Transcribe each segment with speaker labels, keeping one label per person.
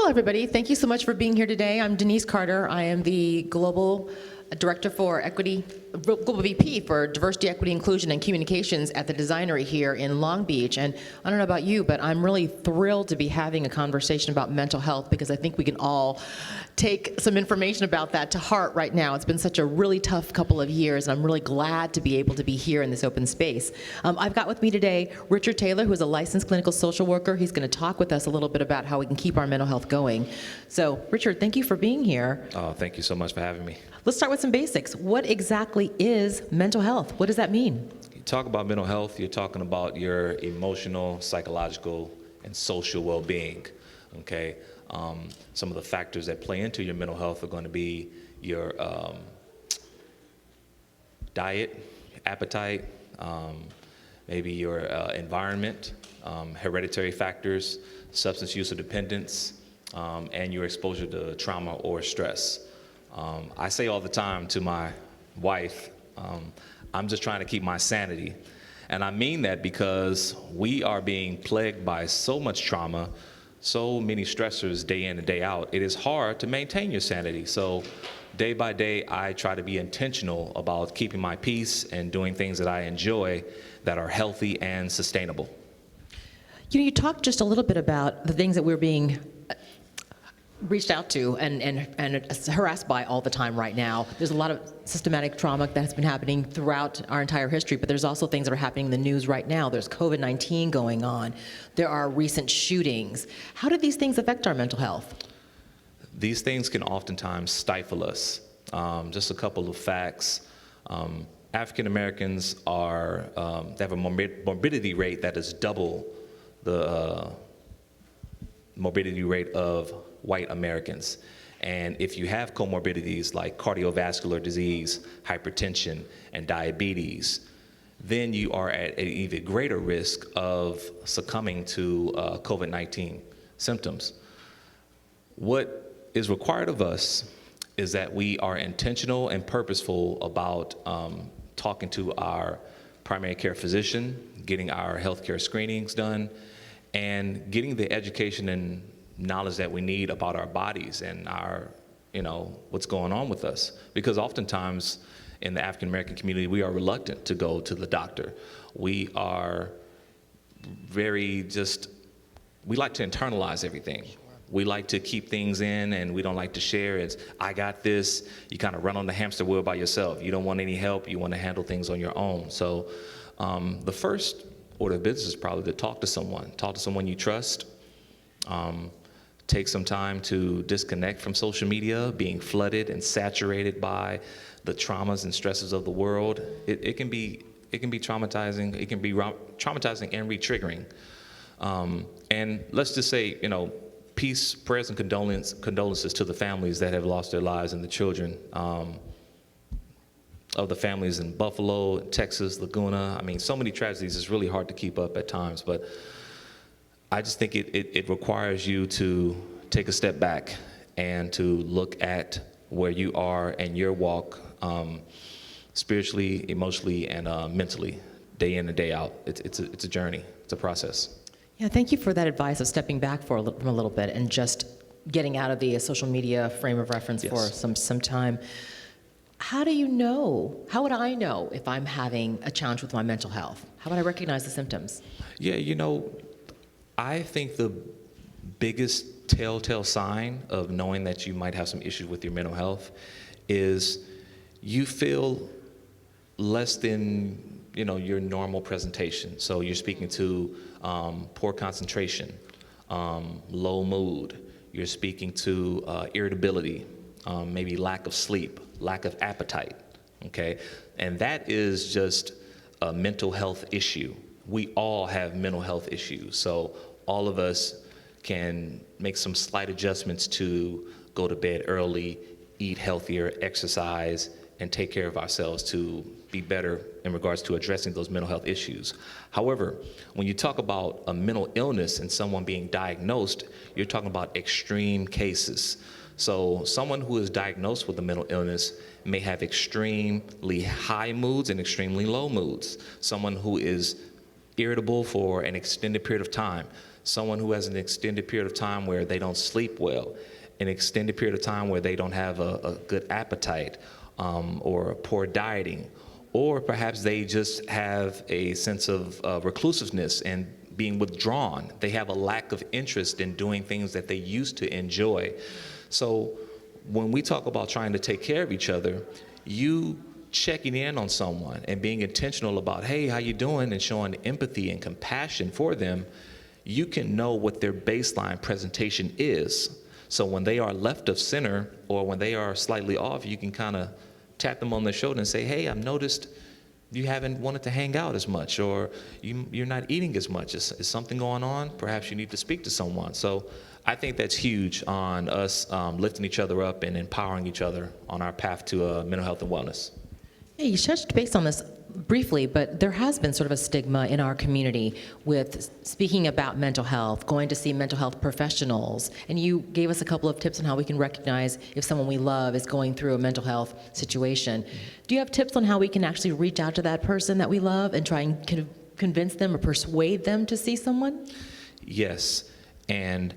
Speaker 1: Hello, everybody. Thank you so much for being here today. I'm Denise Carter. I am the Global Director for Equity, Global VP for Diversity, Equity, Inclusion, and Communications at the Designery here in Long Beach. And I don't know about you, but I'm really thrilled to be having a conversation about mental health because I think we can all take some information about that to heart right now. It's been such a really tough couple of years, and I'm really glad to be able to be here in this open space. I've got with me today Richard Taylor, who is a licensed clinical social worker. He's going to talk with us a little bit about how we can keep our mental health going. So, Richard, thank you for being here.
Speaker 2: Oh, thank you so much for having me.
Speaker 1: Let's start with some basics. What exactly is mental health? What does that mean?
Speaker 2: You talk about mental health, you're talking about your emotional, psychological, and social well-being, okay? Some of the factors that play into your mental health are going to be your diet, appetite, maybe your environment, hereditary factors, substance use or dependence, and your exposure to trauma or stress. I say all the time to my wife, I'm just trying to keep my sanity. And I mean that because we are being plagued by so much trauma, so many stressors day in and day out. It is hard to maintain your sanity. So day by day, I try to be intentional about keeping my peace and doing things that I enjoy that are healthy and sustainable.
Speaker 1: You know, you talked just a little bit about the things that we're being reached out to and harassed by all the time right now. There's a lot of systematic trauma that has been happening throughout our entire history, but there's also things that are happening in the news right now. There's COVID-19 going on. There are recent shootings. How do these things affect our mental health?
Speaker 2: These things can oftentimes stifle us. Just a couple of facts. African Americans they have a morbidity rate that is double the morbidity rate of white Americans. And if you have comorbidities like cardiovascular disease, hypertension, and diabetes, then you are at an even greater risk of succumbing to COVID-19 symptoms. What is required of us is that we are intentional and purposeful about talking to our primary care physician, getting our healthcare screenings done, and getting the education and knowledge that we need about our bodies and our, what's going on with us. Because oftentimes in the African American community, we are reluctant to go to the doctor. We are we like to internalize everything. We like to keep things in, and we don't like to share. It's, I got this. You kind of run on the hamster wheel by yourself. You don't want any help. You want to handle things on your own. So the first order of business is probably to talk to someone you trust. Take some time to disconnect from social media, being flooded and saturated by the traumas and stresses of the world. It can be traumatizing. It can be traumatizing and re-triggering. And let's just say, peace, prayers, and condolences to the families that have lost their lives and the children of the families in Buffalo, Texas, Laguna. I mean, so many tragedies. It's really hard to keep up at times, but I just think it requires you to take a step back and to look at where you are and your walk spiritually, emotionally, and mentally, day in and day out. It's a journey. It's a process.
Speaker 1: Yeah, thank you for that advice of stepping back from a little bit and just getting out of the social media frame of reference for some time. How do you know? How would I know if I'm having a challenge with my mental health? How would I recognize the symptoms?
Speaker 2: Yeah, I think the biggest telltale sign of knowing that you might have some issues with your mental health is you feel less than your normal presentation. So you're speaking to poor concentration, low mood. You're speaking to irritability, maybe lack of sleep, lack of appetite. Okay, and that is just a mental health issue. We all have mental health issues. So all of us can make some slight adjustments to go to bed early, eat healthier, exercise, and take care of ourselves to be better in regards to addressing those mental health issues. However, when you talk about a mental illness and someone being diagnosed, you're talking about extreme cases. So someone who is diagnosed with a mental illness may have extremely high moods and extremely low moods. Someone who is irritable for an extended period of time. someone who has an extended period of time where they don't sleep well, an extended period of time where they don't have a good appetite, or poor dieting, or perhaps they just have a sense of reclusiveness and being withdrawn. They have a lack of interest in doing things that they used to enjoy. So when we talk about trying to take care of each other, you checking in on someone and being intentional about, hey, how you doing, and showing empathy and compassion for them, you can know what their baseline presentation is. So when they are left of center or when they are slightly off, you can kind of tap them on the shoulder and say, hey, I've noticed you haven't wanted to hang out as much, or you're not eating as much. Is something going on? Perhaps you need to speak to someone. So I think that's huge on us lifting each other up and empowering each other on our path to mental health and wellness.
Speaker 1: Yeah, you touched base on this briefly, but there has been sort of a stigma in our community with speaking about mental health, going to see mental health professionals, and you gave us a couple of tips on how we can recognize if someone we love is going through a mental health situation. Do you have tips on how we can actually reach out to that person that we love and try and convince them or persuade them to see someone?
Speaker 2: Yes, and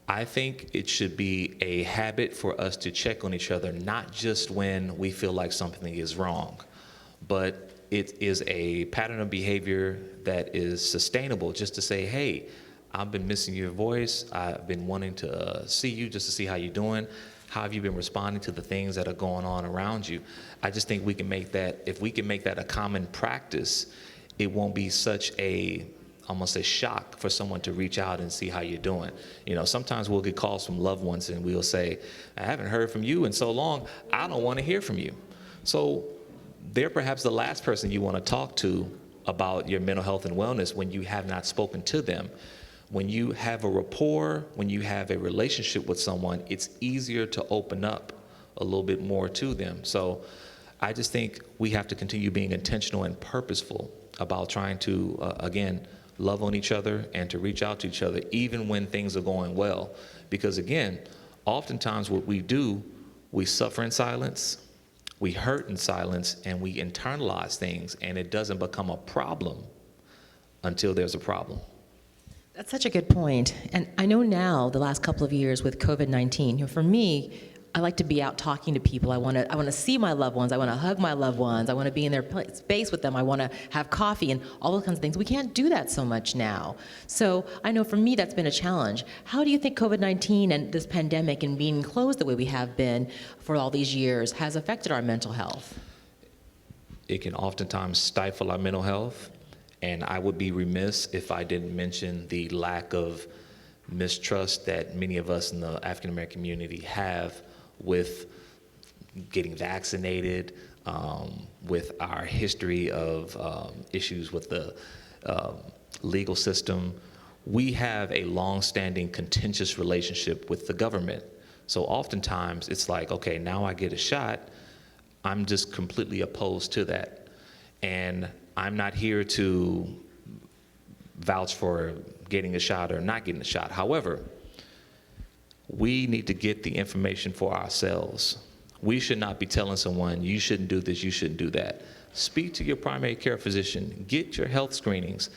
Speaker 2: I think it should be a habit for us to check on each other, not just when we feel like something is wrong, but it is a pattern of behavior that is sustainable, just to say, hey, I've been missing your voice. I've been wanting to see you just to see how you're doing. How have you been responding to the things that are going on around you? I just think we can make that, if we can make that a common practice, it won't be such almost a shock for someone to reach out and see how you're doing. You know, sometimes we'll get calls from loved ones and we'll say, I haven't heard from you in so long, I don't want to hear from you. So they're perhaps the last person you want to talk to about your mental health and wellness when you have not spoken to them. When you have a rapport, when you have a relationship with someone, it's easier to open up a little bit more to them. So I just think we have to continue being intentional and purposeful about trying to, again, love on each other and to reach out to each other even when things are going well. Because again, oftentimes what we do, we suffer in silence, we hurt in silence, and we internalize things, and it doesn't become a problem until there's a problem.
Speaker 1: That's such a good point. And I know now, the last couple of years with COVID-19, for me, I like to be out talking to people. I want to see my loved ones. I want to hug my loved ones. I want to be in their space with them. I want to have coffee and all those kinds of things. We can't do that so much now. So I know for me that's been a challenge. How do you think COVID-19 and this pandemic and being closed the way we have been for all these years has affected our mental health?
Speaker 2: It can oftentimes stifle our mental health, and I would be remiss if I didn't mention the lack of mistrust that many of us in the African American community have with getting vaccinated, with our history of issues with the legal system. We have a long-standing contentious relationship with the government. So oftentimes it's like, okay, now I get a shot, I'm just completely opposed to that. And I'm not here to vouch for getting a shot or not getting a shot. However, we need to get the information for ourselves. We should not be telling someone, you shouldn't do this, you shouldn't do that. Speak to your primary care physician. Get your health screenings.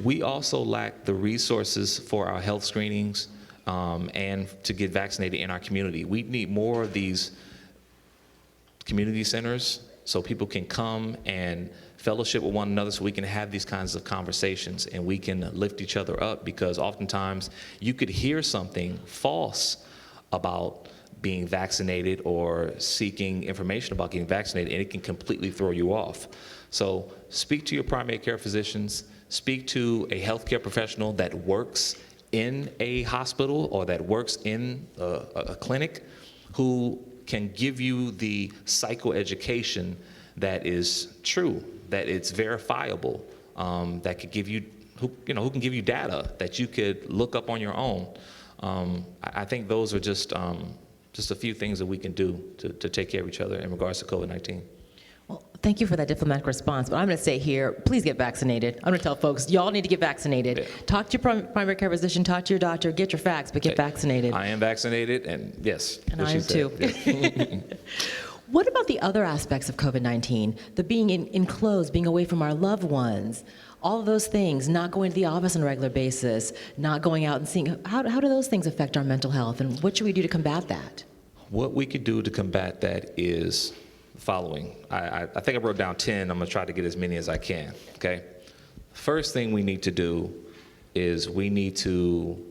Speaker 2: We also lack the resources for our health screenings and to get vaccinated in our community. We need more of these community centers so people can come and fellowship with one another, so we can have these kinds of conversations and we can lift each other up, because oftentimes you could hear something false about being vaccinated or seeking information about getting vaccinated, and it can completely throw you off. So speak to your primary care physicians, speak to a healthcare professional that works in a hospital or that works in a clinic who can give you the psychoeducation that is true, that it's verifiable, that could give you, who can give you data that you could look up on your own. I think those are just a few things that we can do to take care of each other in regards to COVID-19.
Speaker 1: Well, thank you for that diplomatic response, but I'm going to say here, please get vaccinated. I'm going to tell folks, y'all need to get vaccinated.
Speaker 2: Yeah.
Speaker 1: Talk to your primary care physician, talk to your doctor, get your facts, but get vaccinated.
Speaker 2: I am vaccinated, and yes.
Speaker 1: And I am too.
Speaker 2: Yeah.
Speaker 1: What about the other aspects of COVID-19? The being enclosed, being away from our loved ones. All of those things, not going to the office on a regular basis, not going out and seeing, how do those things affect our mental health, and what should we do to combat that?
Speaker 2: What we could do to combat that is the following. I think I wrote down 10. I'm going to try to get as many as I can, okay? First thing we need to do is we need to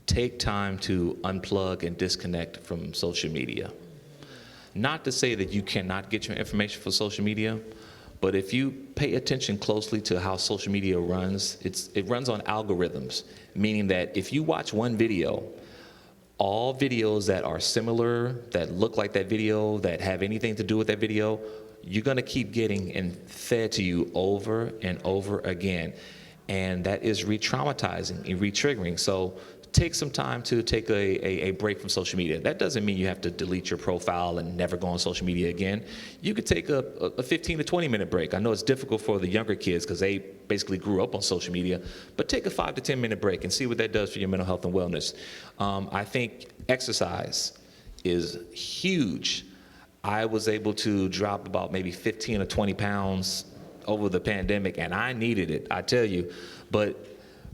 Speaker 2: take time to unplug and disconnect from social media. Not to say that you cannot get your information from social media, but if you pay attention closely to how social media runs, it runs on algorithms, meaning that if you watch one video, all videos that are similar, that look like that video, that have anything to do with that video, you're gonna keep getting and fed to you over and over again. And that is re-traumatizing and re-triggering. So take some time to take a break from social media. That doesn't mean you have to delete your profile and never go on social media again. You could take a 15 to 20 minute break. I know it's difficult for the younger kids because they basically grew up on social media, but take a 5 to 10 minute break and see what that does for your mental health and wellness. I think exercise is huge. I was able to drop about maybe 15 or 20 pounds over the pandemic, and I needed it, I tell you. But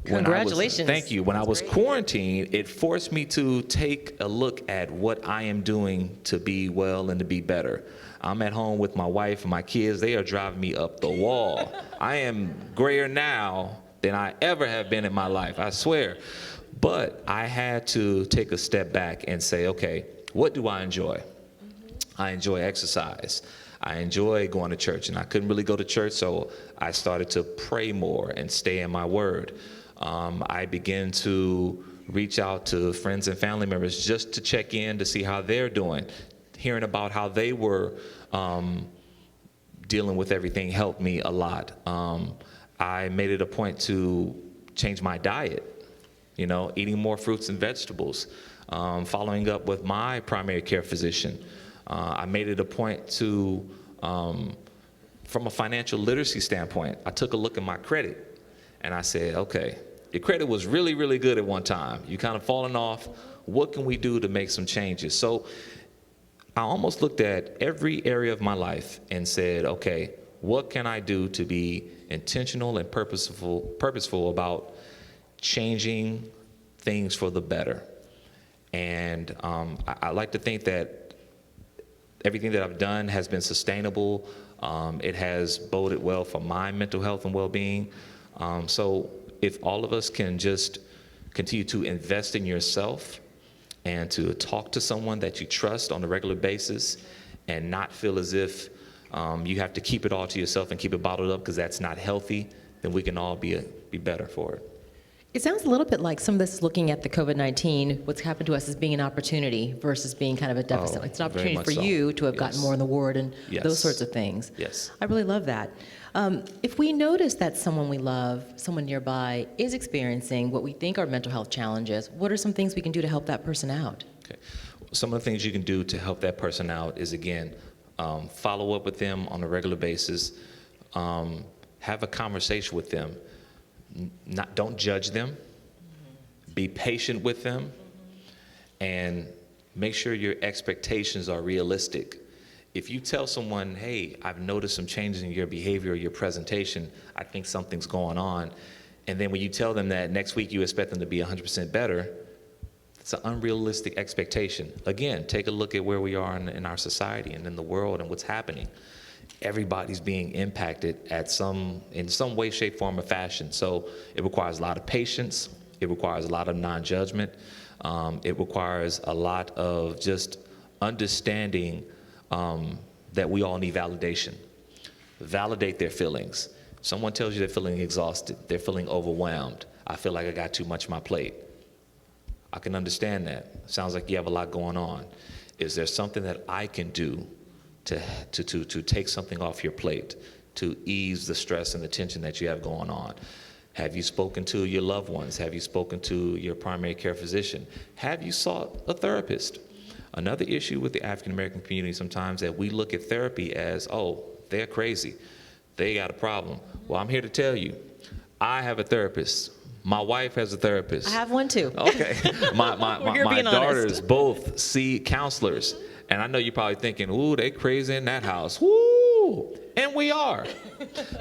Speaker 1: congratulations.
Speaker 2: Thank you. When I was quarantined, it forced me to take a look at what I am doing to be well and to be better. I'm at home with my wife and my kids. They are driving me up the wall. I am grayer now than I ever have been in my life, I swear. But I had to take a step back and say, okay, what do I enjoy? I enjoy exercise. I enjoy going to church, and I couldn't really go to church, so I started to pray more and stay in my word. I began to reach out to friends and family members just to check in to see how they're doing. Hearing about how they were dealing with everything helped me a lot. I made it a point to change my diet, eating more fruits and vegetables, following up with my primary care physician. I made it a point to, from a financial literacy standpoint, I took a look at my credit and I said, okay, your credit was really, really good at one time. You kind of fallen off. What can we do to make some changes? So I almost looked at every area of my life and said, okay, what can I do to be intentional and purposeful about changing things for the better? And I like to think that everything that I've done has been sustainable. It has boded well for my mental health and well-being. So if all of us can just continue to invest in yourself and to talk to someone that you trust on a regular basis and not feel as if you have to keep it all to yourself and keep it bottled up because that's not healthy, then we can all be better for it.
Speaker 1: It sounds a little bit like some of this looking at the COVID-19, what's happened to us as being an opportunity versus being kind of a deficit.
Speaker 2: Oh,
Speaker 1: It's an
Speaker 2: very
Speaker 1: opportunity
Speaker 2: much
Speaker 1: for
Speaker 2: so.
Speaker 1: you to have gotten
Speaker 2: Yes.
Speaker 1: more in the ward and
Speaker 2: Yes.
Speaker 1: those sorts of things.
Speaker 2: Yes.
Speaker 1: I really love that. If we notice that someone we love, someone nearby, is experiencing what we think are mental health challenges, what are some things we can do to help that person out?
Speaker 2: Okay. Some of the things you can do to help that person out is, again, follow up with them on a regular basis, have a conversation with them. Don't judge them. Be patient with them, and make sure your expectations are realistic. If you tell someone, hey, I've noticed some changes in your behavior or your presentation, I think something's going on, and then when you tell them that next week you expect them to be 100% better, it's an unrealistic expectation. Again, take a look at where we are in our society and in the world and what's happening. Everybody's being impacted in some way, shape, form, or fashion. So it requires a lot of patience. It requires a lot of non-judgment. It requires a lot of just understanding that we all need validation. Validate their feelings. Someone tells you they're feeling exhausted, they're feeling overwhelmed. I feel like I got too much on my plate. I can understand that. Sounds like you have a lot going on. Is there something that I can do to take something off your plate, to ease the stress and the tension that you have going on? Have you spoken to your loved ones? Have you spoken to your primary care physician? Have you sought a therapist? Another issue with the African American community sometimes that we look at therapy as, oh, they're crazy. They got a problem. Well, I'm here to tell you, I have a therapist. My wife has a therapist.
Speaker 1: I have one too.
Speaker 2: Okay. My
Speaker 1: being
Speaker 2: daughters
Speaker 1: honest.
Speaker 2: both see counselors. And I know you're probably thinking, ooh, they crazy in that house. Woo! And we are.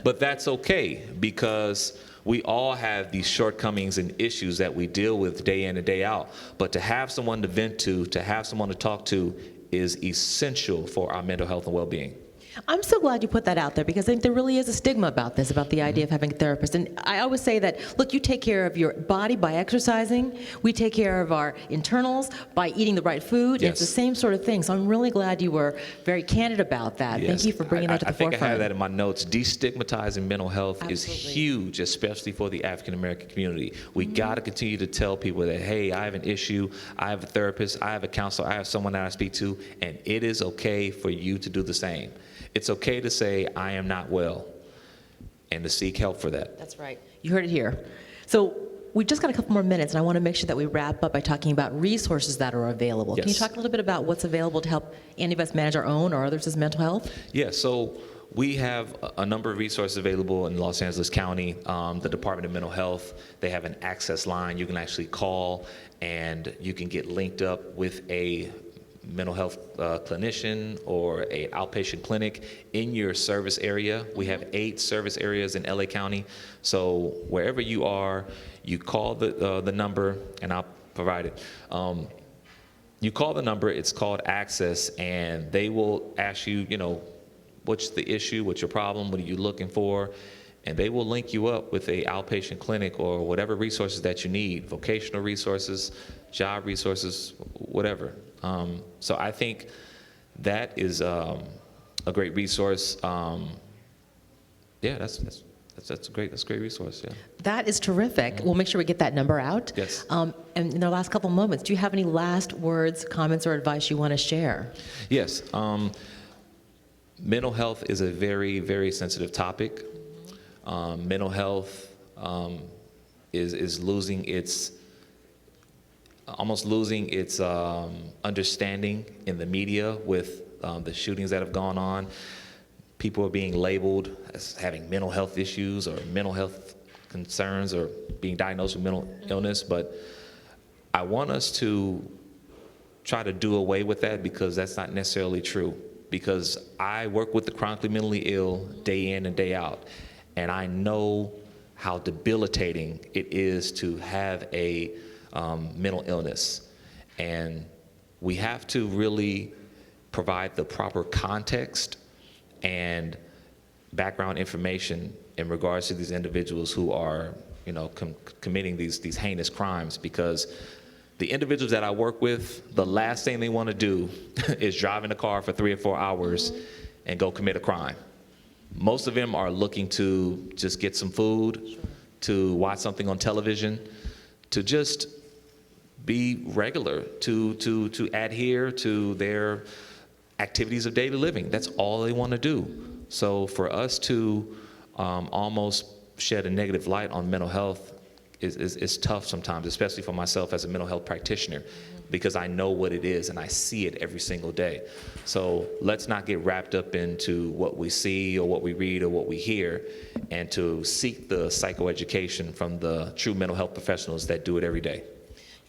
Speaker 2: But that's okay, because we all have these shortcomings and issues that we deal with day in and day out. But to have someone to vent to have someone to talk to is essential for our mental health and well-being.
Speaker 1: I'm so glad you put that out there, because I think there really is a stigma about this, about the idea of having a therapist. And I always say that, look, you take care of your body by exercising. We take care of our internals by eating the right food.
Speaker 2: Yes.
Speaker 1: It's the same sort of thing. So I'm really glad you were very candid about that.
Speaker 2: Yes.
Speaker 1: Thank you for bringing that to the
Speaker 2: I think
Speaker 1: forefront.
Speaker 2: I have that in my notes. Destigmatizing mental health is
Speaker 1: Absolutely.
Speaker 2: huge, especially for the African American community. We got to continue to tell people that, hey, I have an issue, I have a therapist, I have a counselor, I have someone that I speak to, and it is okay for you to do the same. It's okay to say, I am not well, and to seek help for that.
Speaker 1: That's right. You heard it here. So we've just got a couple more minutes, and I want to make sure that we wrap up by talking about resources that are available. Can you
Speaker 2: Yes.
Speaker 1: talk a little bit about what's available to help any of us manage our own or others' mental health?
Speaker 2: Yeah, so we have a number of resources available in Los Angeles County. The Department of Mental Health, they have an access line you can actually call, and you can get linked up with a mental health clinician or an outpatient clinic in your service area. We have 8 service areas in LA County. So wherever you are, you call the number, and I'll provide it. You call the number, it's called Access, and they will ask you, what's the issue, what's your problem, what are you looking for? And they will link you up with a outpatient clinic or whatever resources that you need, vocational resources, job resources, whatever. So I think that is a great resource. Yeah, that's a great resource. Yeah.
Speaker 1: That is terrific. We'll make sure we get that number out.
Speaker 2: Yes.
Speaker 1: And in the last couple moments, do you have any last words, comments, or advice you want to share?
Speaker 2: Yes. Mental health is a very, very sensitive topic. Mental health is almost losing its understanding in the media with the shootings that have gone on. People are being labeled as having mental health issues or mental health concerns or being diagnosed with mental illness, but I want us to try to do away with that, because that's not necessarily true. Because I work with the chronically mentally ill day in and day out, and I know how debilitating it is to have a mental illness. And we have to really provide the proper context and background information in regards to these individuals who are, committing these heinous crimes, because the individuals that I work with, the last thing they want to do is drive in a car for 3 or 4 hours and go commit a crime. Most of them are looking to just get some food, to watch something on television, to just be regular, to adhere to their activities of daily living. That's all they want to do. So for us to almost shed a negative light on mental health is tough sometimes, especially for myself as a mental health practitioner, because I know what it is and I see it every single day. So let's not get wrapped up into what we see or what we read or what we hear, and to seek the psychoeducation from the true mental health professionals that do it every day.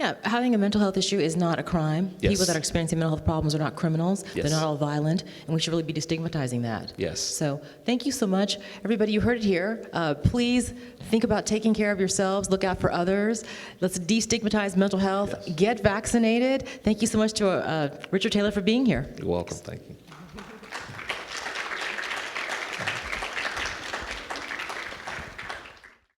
Speaker 1: Yeah, having a mental health issue is not a crime.
Speaker 2: Yes.
Speaker 1: People that are experiencing mental health problems are not criminals.
Speaker 2: Yes.
Speaker 1: They're not all violent, and we should really be destigmatizing that.
Speaker 2: Yes.
Speaker 1: So thank you so much. Everybody, you heard it here. Please think about taking care of yourselves. Look out for others. Let's destigmatize mental health.
Speaker 2: Yes.
Speaker 1: Get vaccinated. Thank you so much to Richard Taylor for being here.
Speaker 2: You're welcome. Thank you.